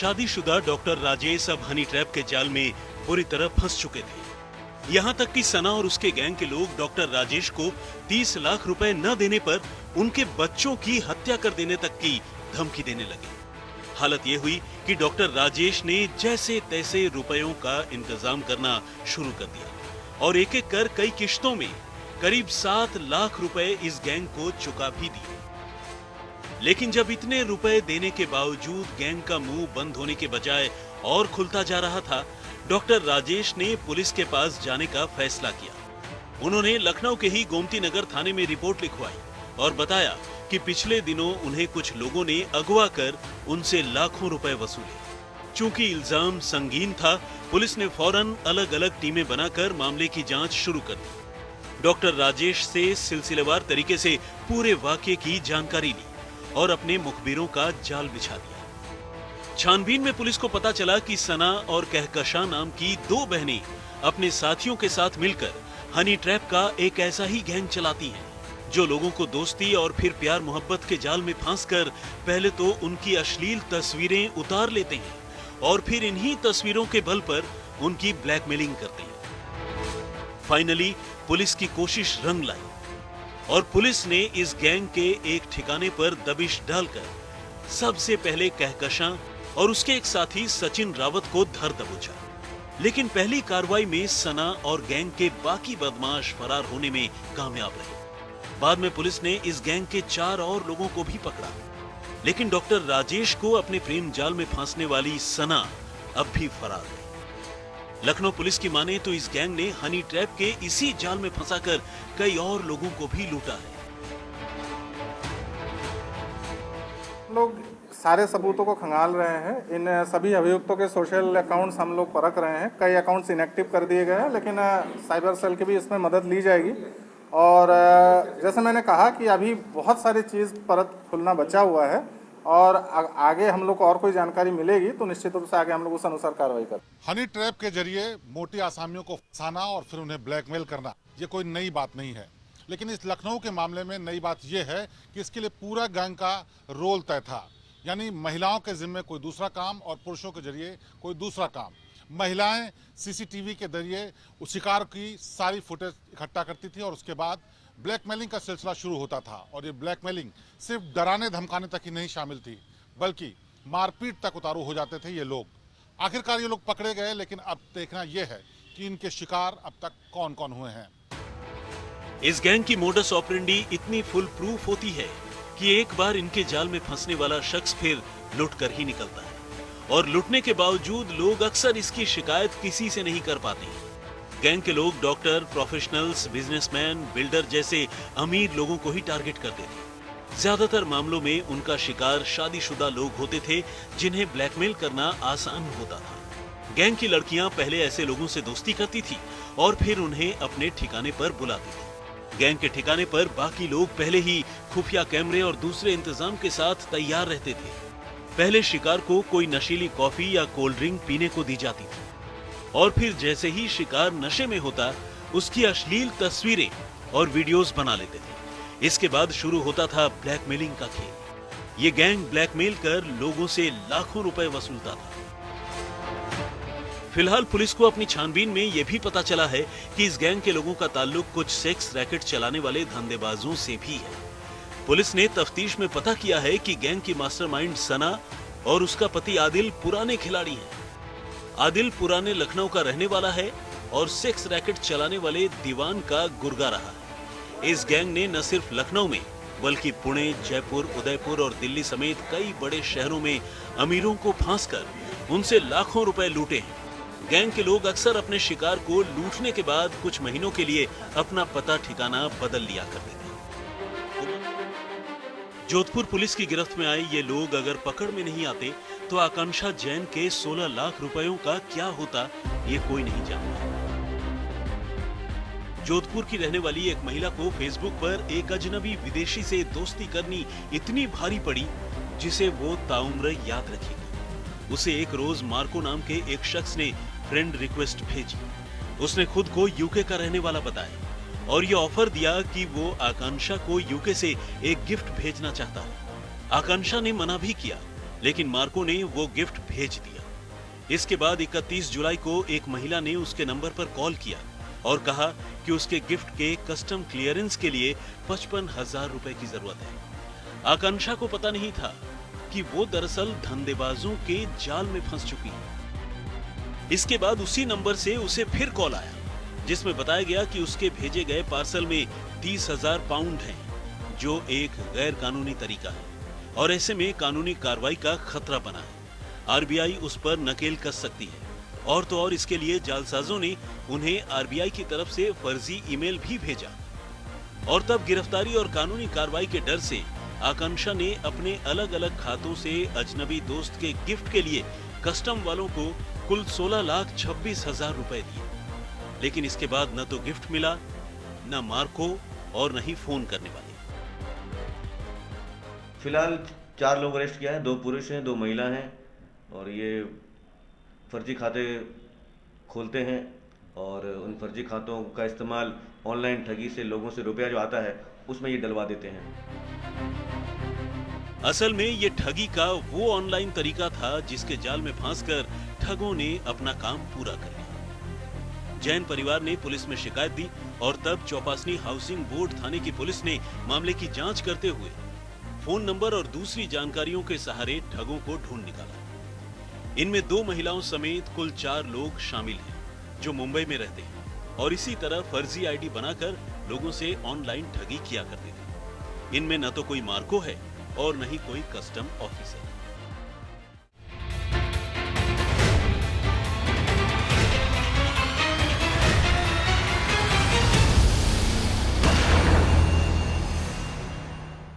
शादीशुदा डॉक्टर राजेश अब honey trap के जाल में बुरी तरह फंस चुके थे। यहाँ तक कि सना और उसके गैंग के लोग डॉक्टर राजेश को 30 लाख रुपए न देने पर उनके बच्चों की हत्या कर देने तक की धमकी देने लगे। हालत ये हुई कि डॉक्टर राजेश ने जैसे तैसे रुपयों का इंतजाम करना शुरू कर दिया और एक एक कर कई किश्तों में करीब 7 लाख रुपए इस गैंग को चुका भी दिए। लेकिन जब इतने रुपए देने के बावजूद गैंग का मुंह बंद होने के बजाय और खुलता जा रहा था, डॉक्टर राजेश ने पुलिस के पास जाने का फैसला किया। उन्होंने लखनऊ के ही गोमती नगर थाने में रिपोर्ट लिखवाई और बताया कि पिछले दिनों उन्हें कुछ लोगों ने अगवा कर उनसे लाखों रुपए वसूले। चूंकि इल्जाम संगीन था, पुलिस ने फौरन अलग अलग टीमें बनाकर मामले की जांच शुरू कर दी। डॉक्टर राजेश से सिलसिलेवार तरीके से पूरे वाकये की जानकारी ली और अपने मुखबिरों का जाल बिछा दिया। छानबीन में पुलिस को पता चला कि सना और कहकशां नाम की 2 बहनें अपने साथियों के साथ मिलकर हनी ट्रैप का एक ऐसा ही गैंग चलाती हैं, जो लोगों को दोस्ती और फिर प्यार मोहब्बत के जाल में फांसकर पहले तो उनकी अश्लील तस्वीरें उतार लेते हैं और फिर इन्हीं तस्वीरों के बल पर उनकी ब्लैकमेलिंग करते हैं। फाइनली पुलिस की कोशिश रंग लाई और पुलिस ने इस गैंग के एक ठिकाने पर दबिश डालकर सबसे पहले कहकशां और उसके एक साथी सचिन रावत को धर दबोचा। लेकिन पहली कार्रवाई में सना और गैंग के बाकी बदमाश फरार होने में कामयाब रहे। बाद में पुलिस ने इस गैंग के 4 और लोगों को भी पकड़ा, लेकिन डॉक्टर राजेश को अपने प्रेम जाल में फांसने वाली सना अब भी फरार है। लखनऊ पुलिस की माने तो इस गैंग ने हनी ट्रैप के इसी जाल में फंसाकर कई और लोगों को भी लूटा है। लोग सारे सबूतों को खंगाल रहे हैं। इन सभी अभियुक्तों के सोशल अकाउंट्स हम लोग परख रहे हैं। कई अकाउंट्स इनएक्टिव कर दिए गए हैं, लेकिन साइबर सेल की भी इसमें मदद ली जाएगी। और जैसे मैंने कहा कि अभी बहुत सारी चीज़ परत खुलना बचा हुआ है और आगे हम लोग को और कोई जानकारी मिलेगी तो निश्चित रूप से आगे हम लोग उस अनुसार कार्रवाई करें। हनी ट्रैप के जरिए मोटी आसामियों को फंसाना और फिर उन्हें ब्लैकमेल करना, ये कोई नई बात नहीं है। लेकिन इस लखनऊ के मामले में नई बात यह है कि इसके लिए पूरा गैंग का रोल तय था, यानी महिलाओं के जिम्मे कोई दूसरा काम और पुरुषों के जरिए कोई दूसरा काम। महिलाएं सीसीटीवी के जरिए उस शिकार की सारी फुटेज इकट्ठा करती थी और उसके बाद ब्लैकमेलिंग का सिलसिला शुरू होता था। और ये ब्लैकमेलिंग सिर्फ डराने धमकाने तक ही नहीं शामिल थी, बल्कि मारपीट तक उतारू हो जाते थे ये लोग। आखिरकार ये लोग पकड़े गए, लेकिन अब देखना यह है कि इनके शिकार अब तक कौन कौन हुए हैं। इस गैंग की मोडस ऑपरेंडी इतनी फुल प्रूफ होती है कि एक बार इनके जाल में फंसने वाला शख्स फिर लुट कर ही निकलता है और लुटने के बावजूद लोग अक्सर इसकी शिकायत किसी से नहीं कर पाते हैं। गैंग के लोग डॉक्टर, प्रोफेशनल्स, बिजनेसमैन, बिल्डर जैसे अमीर लोगों को ही टारगेट करते थे। ज्यादातर मामलों में उनका शिकार शादीशुदा लोग होते थे, जिन्हें ब्लैकमेल करना आसान होता था। गैंग की लड़कियां पहले ऐसे लोगों से दोस्ती करती थी और फिर उन्हें अपने ठिकाने पर बुलाती थी। गैंग के ठिकाने पर बाकी लोग पहले ही खुफिया कैमरे और दूसरे इंतजाम के साथ तैयार रहते थे। पहले शिकार को कोई नशीली कॉफी या कोल्ड ड्रिंक पीने को दी जाती थी और फिर जैसे ही शिकार नशे में होता, उसकी अश्लील तस्वीरें और वीडियोस बना लेते थे। इसके बाद शुरू होता था ब्लैकमेलिंग का खेल। ये गैंग ब्लैकमेल कर लोगों से लाखों रुपए वसूलता था। फिलहाल पुलिस को अपनी छानबीन में यह भी पता चला है कि इस गैंग के लोगों का ताल्लुक कुछ सेक्स रैकेट चलाने वाले धंधेबाजों से भी है। पुलिस ने तफ्तीश में पता किया है कि गैंग की मास्टरमाइंड सना और उसका पति आदिल पुराने खिलाड़ी हैं। आदिल पुराने लखनऊ का रहने वाला है और सेक्स रैकेट चलाने वाले दीवान का गुर्गा रहा है। इस गैंग ने न सिर्फ लखनऊ में बल्कि पुणे, जयपुर, उदयपुर और दिल्ली समेत कई बड़े शहरों में अमीरों को फांसकर उनसे लाखों रुपए लूटे हैं। गैंग के लोग अक्सर अपने शिकार को लूटने के बाद कुछ महीनों के लिए अपना पता ठिकाना बदल लिया करते थे। जोधपुर पुलिस की गिरफ्त में आए ये लोग अगर पकड़ में नहीं आते तो आकांक्षा जैन के 16 लाख रुपयों का क्या होता, ये कोई नहीं जानता। जोधपुर की रहने वाली एक महिला को फेसबुक पर एक अजनबी विदेशी से दोस्ती करनी इतनी भारी पड़ी, जिसे वो ताउम्र याद रखेगी। उसे एक रोज मार्को नाम के एक शख्स ने फ्रेंड रिक्वेस्ट भेजी। उसने खुद को यूके का रहने वाला बताया और ये ऑफर दिया कि वो आकांक्षा को यूके से एक गिफ्ट भेजना चाहता है। आकांक्षा ने मना भी किया, लेकिन मार्को ने वो गिफ्ट भेज दिया। इसके बाद 31 जुलाई को एक महिला ने उसके नंबर पर कॉल किया और कहा कि उसके गिफ्ट के कस्टम क्लियरेंस के लिए 55,000 रुपए की जरूरत है। आकांक्षा को पता नहीं था कि वो दरअसल धंधेबाजों के जाल में फंस चुकी है। इसके बाद उसी नंबर से उसे फिर कॉल आया, जिसमें बताया गया कि उसके भेजे गए पार्सल में 30,000 पाउंड हैं, जो एक गैर कानूनी तरीका है और ऐसे में कानूनी कार्रवाई का खतरा बना है। आरबीआई उस पर नकेल कस सकती है और तो और इसके लिए जालसाजों ने उन्हें आरबीआई की तरफ से फर्जी ईमेल भी भेजा और तब गिरफ्तारी और कानूनी कार्रवाई के डर से आकांक्षा ने अपने अलग अलग खातों से अजनबी दोस्त के गिफ्ट के लिए कस्टम वालों को कुल 16,26,000 रुपए दिए। लेकिन इसके बाद न तो गिफ्ट मिला, न मार्को और न ही फोन करने वाले। फिलहाल 4 लोग अरेस्ट किया है, 2 पुरुष हैं, 2 महिला हैं और ये फर्जी खाते खोलते हैं और उन फर्जी खातों का इस्तेमाल ऑनलाइन ठगी से लोगों से रुपया जो आता है उसमें ये डलवा देते हैं। असल में ये ठगी का वो ऑनलाइन तरीका था जिसके जाल में फंसकर ठगों ने अपना काम पूरा कर लिया। जैन परिवार ने पुलिस में शिकायत दी और तब चौपासनी हाउसिंग बोर्ड थाने की पुलिस ने मामले की जांच करते हुए फोन नंबर और दूसरी जानकारियों के सहारे ठगों को ढूंढ निकाला। इनमें 2 महिलाओं समेत कुल 4 लोग शामिल हैं जो मुंबई में रहते हैं और इसी तरह फर्जी आईडी बनाकर लोगों से ऑनलाइन ठगी किया करते थे। इनमें न तो कोई मार्को है और न ही कोई कस्टम ऑफिसर।